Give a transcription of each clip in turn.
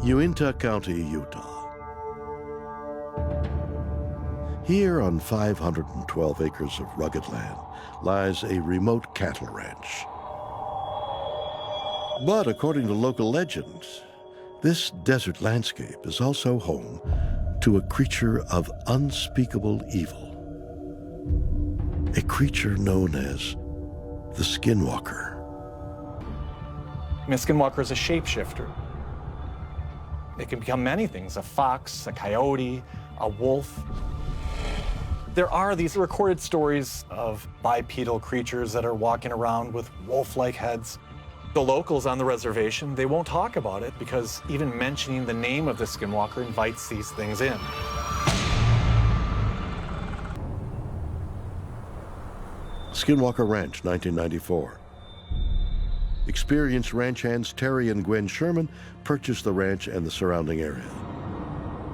Uinta County, Utah. Here on 512 acres of rugged land lies a remote cattle ranch. But according to local legends, this desert landscape is also home to a creature of unspeakable evil. A creature known as the Skinwalker. A Skinwalker is a shapeshifter. It can become many things: a fox, a coyote, a wolf. There are these recorded stories of bipedal creatures that are walking around with wolf-like heads. The locals on the reservation, they won't talk about it because even mentioning the name of the Skinwalker invites these things in. Skinwalker Ranch, 1994. Experienced ranch hands Terry and Gwen Sherman purchased the ranch and the surrounding area.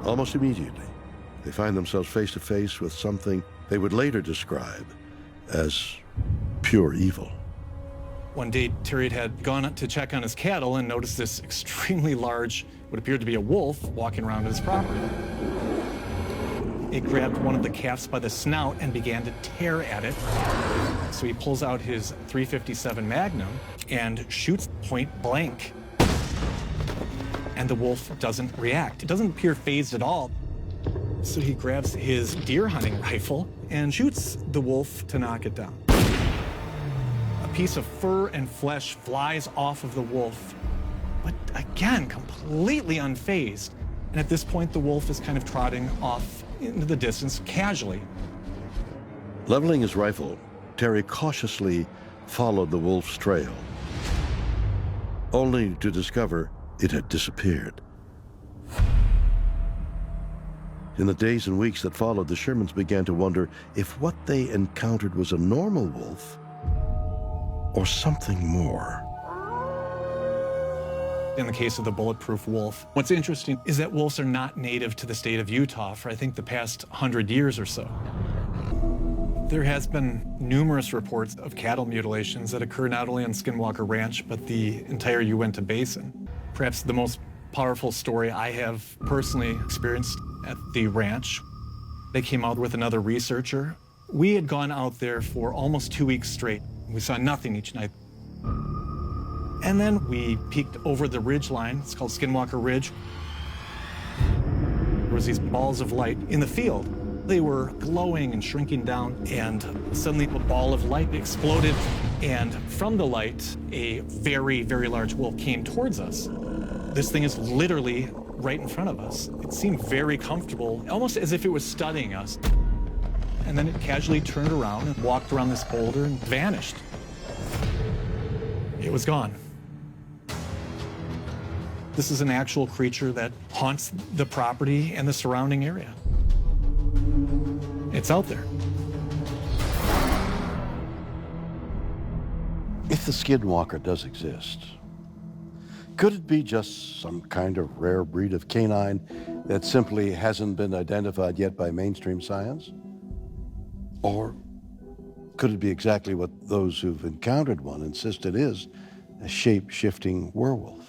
Almost immediately, they find themselves face to face with something they would later describe as pure evil. One day, Terry had gone to check on his cattle and noticed this extremely large, what appeared to be a wolf, walking around his property. It grabbed one of the calves by the snout and began to tear at it. So he pulls out his .357 Magnum and shoots point blank. And the wolf doesn't react. It doesn't appear fazed at all. So he grabs his deer hunting rifle and shoots the wolf to knock it down. A piece of fur and flesh flies off of the wolf, but again, completely unfazed. And at this point, the wolf is kind of trotting off into the distance casually. Leveling his rifle, Terry cautiously followed the wolf's trail, only to discover it had disappeared. In the days and weeks that followed, the Shermans began to wonder if what they encountered was a normal wolf or something more. In the case of the bulletproof wolf, what's interesting is that wolves are not native to the state of Utah for, I think, the past 100 years or so. There has been numerous reports of cattle mutilations that occur not only on Skinwalker Ranch, but the entire Uinta Basin. Perhaps the most powerful story I have personally experienced at the ranch. They came out with another researcher. We had gone out there for almost 2 weeks straight. We saw nothing each night. And then we peeked over the ridge line. It's called Skinwalker Ridge. There was these balls of light in the field. They were glowing and shrinking down, and suddenly a ball of light exploded, and from the light, a very, very large wolf came towards us. This thing is literally right in front of us. It seemed very comfortable, almost as if it was studying us. And then it casually turned around and walked around this boulder and vanished. It was gone. This is an actual creature that haunts the property and the surrounding area. It's out there. If the Skinwalker does exist, could it be just some kind of rare breed of canine that simply hasn't been identified yet by mainstream science? Or could it be exactly what those who've encountered one insist it is, a shape-shifting werewolf?